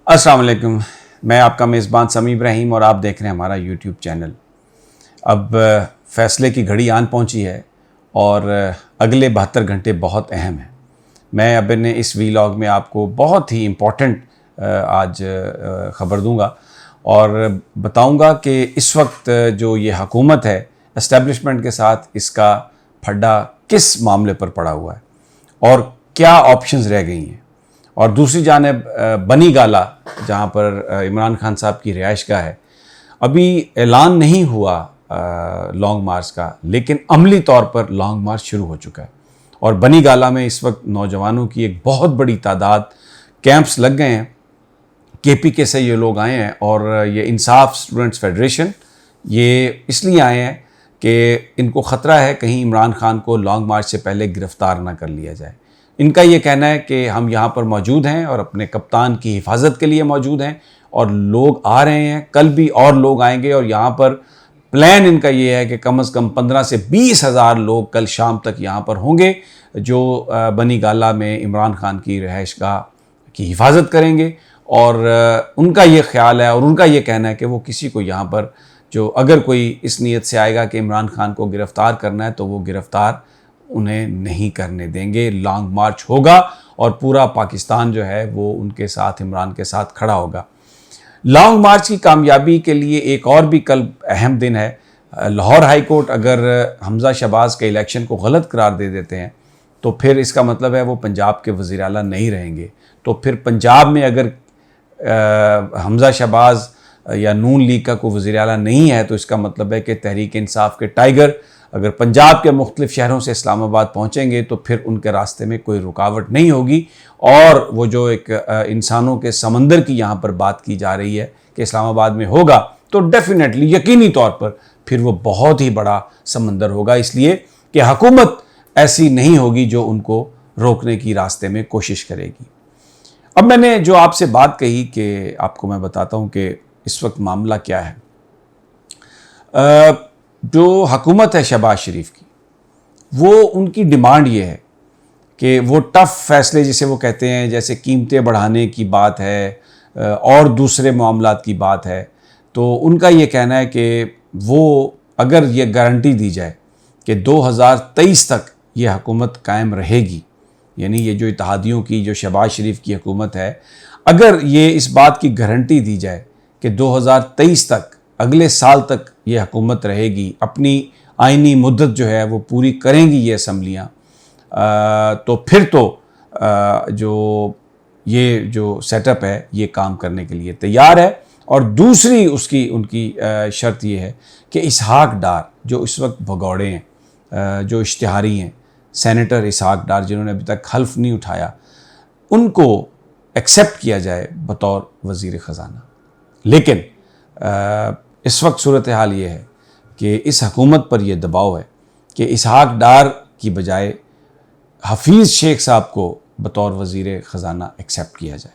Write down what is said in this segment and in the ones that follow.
अस्सलाम वालेकुम। मैं आपका मेज़बान समी इब्राहिम और आप देख रहे हैं हमारा यूट्यूब चैनल। अब फ़ैसले की घड़ी आन पहुंची है और अगले 72 घंटे बहुत अहम हैं। मैं अब ने इस वीलॉग में आपको बहुत ही इम्पोर्टेंट आज ख़बर दूंगा और बताऊंगा कि इस वक्त जो ये हुकूमत है एस्टेब्लिशमेंट के साथ इसका फड्डा किस मामले पर पड़ा हुआ है और क्या ऑप्शंस रह गई हैं। और दूसरी जानिब बनी गाला जहाँ पर इमरान खान साहब की रिहाइशगाह है, अभी ऐलान नहीं हुआ लॉन्ग मार्च का, लेकिन अमली तौर पर लॉन्ग मार्च शुरू हो चुका है। और बनी गाला में इस वक्त नौजवानों की एक बहुत बड़ी तादाद, कैंप्स लग गए हैं। KPK से ये लोग आए हैं और ये इंसाफ स्टूडेंट्स फेडरेशन ये इसलिए आए हैं कि इनको ख़तरा है कहीं इमरान खान को लॉन्ग मार्च से पहले गिरफ़्तार ना कर लिया जाए। इनका ये कहना है कि हम यहाँ पर मौजूद हैं और अपने कप्तान की हिफाजत के लिए मौजूद हैं और लोग आ रहे हैं, कल भी और लोग आएंगे और यहाँ पर प्लान इनका ये है कि कम से कम 15 से 20 हज़ार लोग कल शाम तक यहाँ पर होंगे जो बनी गाला में इमरान खान की रिहाइशगाह की हिफाजत करेंगे। और उनका ये ख्याल है और उनका ये कहना है कि वो किसी को यहाँ पर जो अगर कोई इस नीयत से आएगा कि इमरान खान को गिरफ़्तार करना है तो वो गिरफ़्तार उन्हें नहीं करने देंगे। लॉन्ग मार्च होगा और पूरा पाकिस्तान जो है वो उनके साथ, इमरान के साथ खड़ा होगा। लॉन्ग मार्च की कामयाबी के लिए एक और भी कल अहम दिन है। लाहौर हाई कोर्ट अगर हमजा शहबाज के इलेक्शन को गलत करार दे देते हैं तो फिर इसका मतलब है वो पंजाब के वज़ीर आला नहीं रहेंगे। तो फिर पंजाब में अगर हमजा शहबाज या नून लीग का कोई वज़ीर आला नहीं है तो इसका मतलब है कि तहरीक इंसाफ के टाइगर अगर पंजाब के मुख्तलिफ शहरों से इस्लामाबाद पहुँचेंगे तो फिर उनके रास्ते में कोई रुकावट नहीं होगी। और वो जो एक इंसानों के समंदर की यहाँ पर बात की जा रही है कि इस्लामाबाद में होगा तो डेफिनेटली यकीनी तौर पर फिर वो बहुत ही बड़ा समंदर होगा, इसलिए कि हुकूमत ऐसी नहीं होगी जो उनको रोकने की रास्ते में कोशिश करेगी। अब मैंने जो आपसे बात कही कि आपको मैं बताता हूँ कि इस वक्त मामला क्या है। जो हुकूमत है शहबाज शरीफ की, वो उनकी डिमांड ये है कि वो टफ़ फैसले जिसे वो कहते हैं, जैसे कीमतें बढ़ाने की बात है और दूसरे मामलात की बात है, तो उनका ये कहना है कि वो अगर ये गारंटी दी जाए कि 2023 तक ये हुकूमत कायम रहेगी, यानी ये जो इत्तेहादियों की जो शहबाज शरीफ की हुकूमत है, अगर ये इस बात की गारंटी दी जाए कि 2023 तक, अगले साल तक ये हुकूमत रहेगी, अपनी आइनी मुद्दत जो है वो पूरी करेंगी ये असम्बलियाँ, तो फिर तो ये जो सेटअप है ये काम करने के लिए तैयार है। और दूसरी उनकी शर्त ये है कि इसहाक डार जो इस वक्त भगौड़े हैं, जो इश्तिहारी हैं, सेनेटर इसहाक डार जिन्होंने अभी तक हल्फ नहीं उठाया, उनको एक्सेप्ट किया जाए बतौर वज़ीर ख़ज़ाना। लेकिन इस वक्त सूरत हाल ये है कि इस हुकूमत पर यह दबाव है कि इसहाक डार की बजाय हफीज़ शेख साहब को बतौर वज़ीर ख़ज़ाना एक्सेप्ट किया जाए।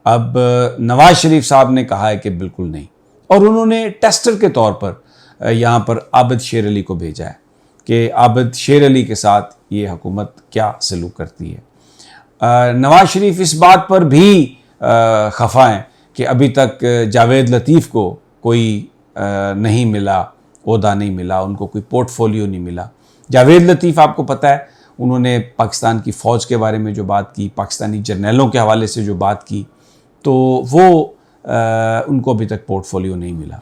अब नवाज़ शरीफ साहब ने कहा है कि बिल्कुल नहीं, और उन्होंने टेस्टर के तौर पर यहाँ पर आबिद शेर अली को भेजा है कि आबिद शेर अली के साथ ये हुकूमत क्या सलूक करती है। नवाज़ शरीफ इस बात पर भी खफा हैं कि अभी तक जावेद लतीफ़ को कोई नहीं मिला, ओहदा नहीं मिला, उनको कोई पोर्टफोलियो नहीं मिला। जावेद लतीफ़ आपको पता है, उन्होंने पाकिस्तान की फ़ौज के बारे में जो बात की, पाकिस्तानी जर्नलों के हवाले से जो बात की, तो वो उनको अभी तक पोर्टफोलियो नहीं मिला।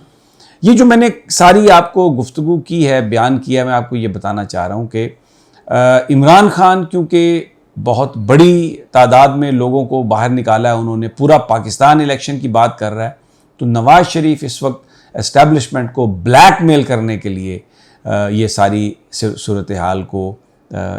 ये जो मैंने सारी आपको गुफ्तगू की है, बयान किया, मैं आपको ये बताना चाह रहा हूँ कि इमरान खान क्योंकि बहुत बड़ी तादाद में लोगों को बाहर निकाला है, उन्होंने पूरा पाकिस्तान इलेक्शन की बात कर रहा है, तो नवाज़ शरीफ इस वक्त एस्टेब्लिशमेंट को ब्लैकमेल करने के लिए ये सारी सूरत हाल को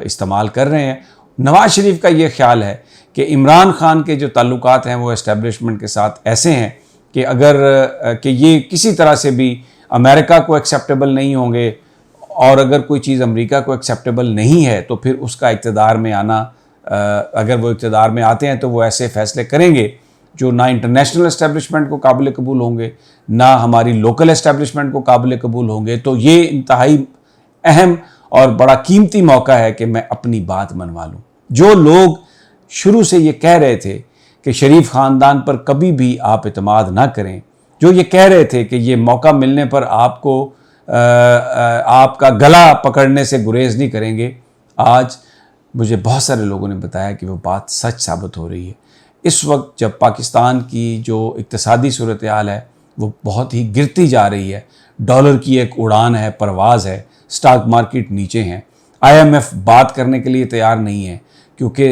इस्तेमाल कर रहे हैं। नवाज़ शरीफ का ये ख्याल है कि इमरान खान के जो ताल्लुकात हैं वो एस्टेब्लिशमेंट के साथ ऐसे हैं कि अगर कि ये किसी तरह से भी अमेरिका को एक्सेप्टेबल नहीं होंगे, और अगर कोई चीज़ अमेरिका को एक्सेप्टेबल नहीं है तो फिर उसका इक़्तिदार में आना, अगर वो इक़्तिदार में आते हैं तो वो ऐसे फ़ैसले करेंगे जो ना इंटरनेशनल एस्टेब्लिशमेंट को काबिल कबूल होंगे, ना हमारी लोकल एस्टेब्लिशमेंट को काबिल कबूल होंगे। तो ये इंतहाई अहम और बड़ा कीमती मौका है कि मैं अपनी बात मनवा लूँ। जो लोग शुरू से ये कह रहे थे कि शरीफ ख़ानदान पर कभी भी आप इत्माद ना करें। जो ये कह रहे थे कि ये मौका मिलने पर आपको आपका गला पकड़ने से गुरेज नहीं करेंगे, आज मुझे बहुत सारे लोगों ने बताया कि वो बात सच साबित हो रही है। इस वक्त जब पाकिस्तान की जो इक्तिसादी सूरत हाल है वो बहुत ही गिरती जा रही है, डॉलर की एक उड़ान है, परवाज़ है, स्टॉक मार्केट नीचे हैं, IMF बात करने के लिए तैयार नहीं है क्योंकि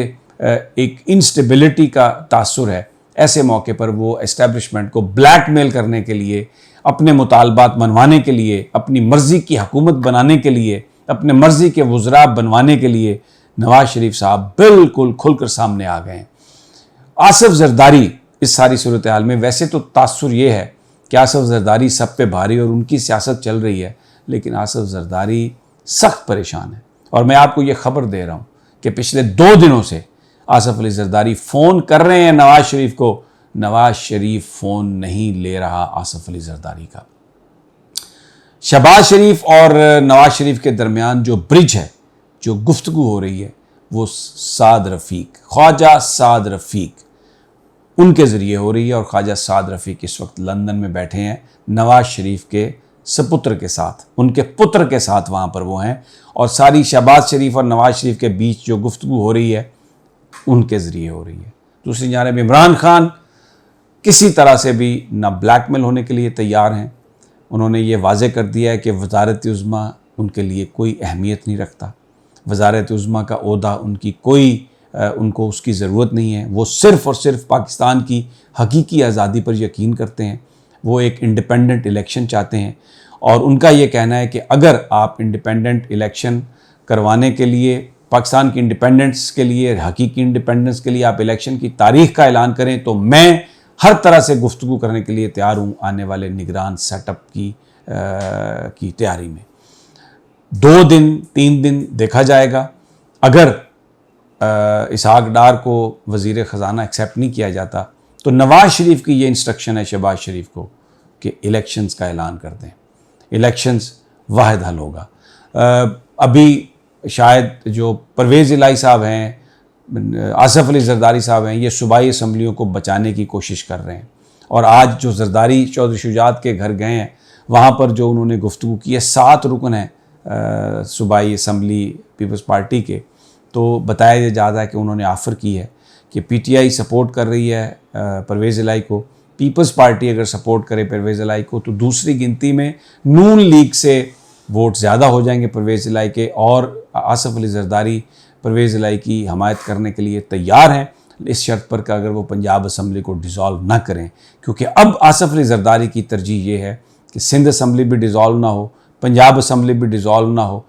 एक इंस्टेबिलिटी का तासुर है। ऐसे मौके पर वो एस्टेब्लिशमेंट को ब्लैकमेल करने के लिए, अपने मुतालबात मनवाने के लिए, अपनी मर्ज़ी की हुकूमत बनाने के लिए, अपने मर्ज़ी के वज़रा बनवाने के लिए नवाज शरीफ साहब बिल्कुल खुलकर सामने आ गए हैं। आसिफ जरदारी इस सारी सूरत हाल में, वैसे तो तासुर ये है कि आसिफ जरदारी सब पे भारी और उनकी सियासत चल रही है, लेकिन आसिफ जरदारी सख्त परेशान है। और मैं आपको ये खबर दे रहा हूँ कि पिछले 2 दिनों से आसिफ अली जरदारी फ़ोन कर रहे हैं नवाज शरीफ को, नवाज शरीफ फ़ोन नहीं ले रहा आसिफ अली जरदारी का। शहबाज शरीफ और नवाज शरीफ के दरमियान जो ब्रिज है, जो गुफ्तगू हो रही है, वो साद रफ़ीक, ख्वाजा साद रफ़ीक उनके ज़रिए हो रही है। और ख्वाजा साद रफ़ीक इस वक्त लंदन में बैठे हैं नवाज शरीफ के सपुत्र के साथ, उनके पुत्र के साथ वहाँ पर वो हैं। और सारी शहबाज शरीफ और नवाज शरीफ के बीच जो गुफ्तगू हो रही है उनके ज़रिए हो रही है। दूसरी जानिब इमरान खान किसी तरह से भी ना ब्लैकमेल होने के लिए तैयार हैं। उन्होंने ये वाज़े कर दिया है कि वज़ारत उज़्मा उनके लिए कोई अहमियत नहीं रखता, वज़ारत उज़्मा का ओहदा उनकी कोई उनको उसकी ज़रूरत नहीं है। वो सिर्फ़ और सिर्फ पाकिस्तान की हकीकी आज़ादी पर यकीन करते हैं। वो एक इंडिपेंडेंट इलेक्शन चाहते हैं और उनका ये कहना है कि अगर आप इंडिपेंडेंट इलेक्शन करवाने के लिए, पाकिस्तान की इंडिपेंडेंस के लिए, हकीकी इंडिपेंडेंस के लिए आप इलेक्शन की तारीख़ का ऐलान करें तो मैं हर तरह से गुफ्तगू करने के लिए तैयार हूँ आने वाले निगरान सेटअप की तैयारी में। 2 दिन 3 दिन देखा जाएगा। अगर इसहाक डार को वज़ीर ख़जाना एक्सेप्ट नहीं किया जाता तो नवाज शरीफ की ये इंस्ट्रक्शन है शहबाज शरीफ को कि इलेक्शंस का ऐलान कर दें, इलेक्शंस वाहिद हल होगा। अभी शायद जो परवेज़ इलाही साहब हैं, आसिफ अली जरदारी साहब हैं, ये सूबाई असम्बलियों को बचाने की कोशिश कर रहे हैं। और आज जो जरदारी चौधरी शुजात के घर गए हैं, वहाँ पर जो उन्होंने गुफ्तगू की है, 7 रुकन हैं सूबाई असम्बली पीपल्स पार्टी के, तो बताया जा रहा है कि उन्होंने ऑफ़र की है कि PTI सपोर्ट कर रही है परवेज़ इलाही को, पीपल्स पार्टी अगर सपोर्ट करे परवेज़ इलाही को तो दूसरी गिनती में नून लीग से वोट ज़्यादा हो जाएंगे परवेज़ इलाही के, और आसिफ अली जरदारी परवेज़ इलाही की हमायत करने के लिए तैयार हैं, इस शर्त पर कि अगर वो पंजाब असम्बली को डिज़ोल्व ना करें। क्योंकि अब आसिफ अली जरदारी की तरजीह ये है कि सिंध असम्बली भी डिज़ोल्व ना हो, पंजाब असम्बली भी डिज़ोल्व ना हो,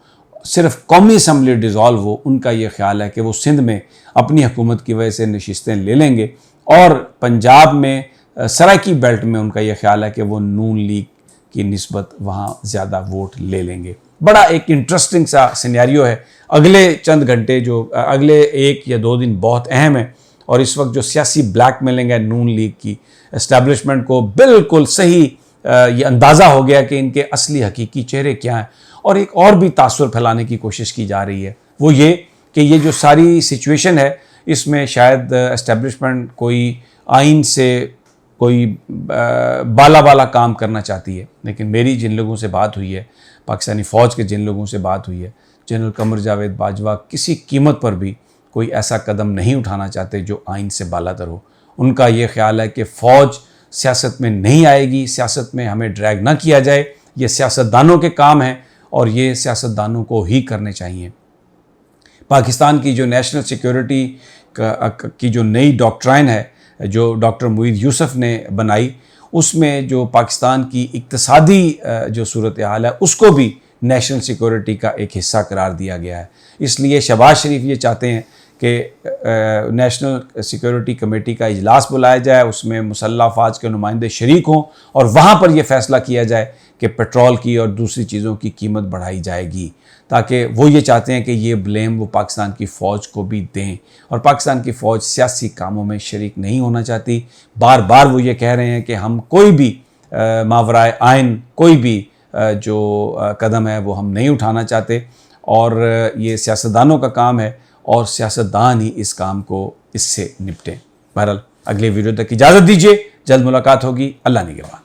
सिर्फ कौमी असम्बली डिज़ोल्व हो। उनका ये ख्याल है कि वो सिंध में अपनी हुकूमत की वजह से नशिस्तें ले लेंगे और पंजाब में सराकी बेल्ट में उनका ये ख्याल है कि वो नून लीग की निस्बत वहाँ ज़्यादा वोट ले लेंगे। बड़ा एक इंटरेस्टिंग सा सिनेरियो है। अगले चंद घंटे जो अगले 1 या 2 दिन बहुत अहम है और इस वक्त जो सियासी ब्लैकमेलिंग है नून लीग की, एस्टैब्लिशमेंट को बिल्कुल सही ये अंदाज़ा हो गया कि इनके असली हकीकी चेहरे क्या हैं। और एक और भी तासुर फैलाने की कोशिश की जा रही है, वो ये कि ये जो सारी सिचुएशन है इसमें शायद एस्टैब्लिशमेंट कोई आइन से कोई बाला काम करना चाहती है। लेकिन मेरी जिन लोगों से बात हुई है, पाकिस्तानी फ़ौज के जिन लोगों से बात हुई है, जनरल कमर जावेद बाजवा किसी कीमत पर भी कोई ऐसा कदम नहीं उठाना चाहते जो आइन से बालातर हो। उनका ये ख्याल है कि फ़ौज सियासत में नहीं आएगी, सियासत में हमें ड्रैग ना किया जाए, ये सियासतदानों के काम हैं और ये सियासतदानों को ही करने चाहिए। पाकिस्तान की जो नेशनल सिक्योरिटी की जो नई डॉक्ट्राइन है जो डॉक्टर मुईद यूसुफ ने बनाई, उसमें जो पाकिस्तान की इक्तिसादी जो सूरत हाल है उसको भी नेशनल सिक्योरिटी का एक हिस्सा करार दिया गया है। इसलिए शहबाज शरीफ ये चाहते हैं कि नेशनल सिक्योरिटी कमेटी का इजलास बुलाया जाए, उसमें मुसल्लह अफवाज के नुमाइंदे शरीक हों और वहाँ पर यह फ़ैसला किया जाए कि पेट्रोल की और दूसरी चीज़ों की कीमत बढ़ाई जाएगी, ताकि वो ये चाहते हैं कि ये ब्लेम वो पाकिस्तान की फ़ौज को भी दें। और पाकिस्तान की फ़ौज सियासी कामों में शरीक नहीं होना चाहती। बार बार वो ये कह रहे हैं कि हम कोई भी मावराए आइन कोई भी जो कदम है वो हम नहीं उठाना चाहते और ये सियासतदानों का काम है और सियासतदान ही इस काम को इससे निपटें। बहरहाल अगले वीडियो तक इजाज़त दीजिए, जल्द मुलाकात होगी। अल्लाह निगहबान।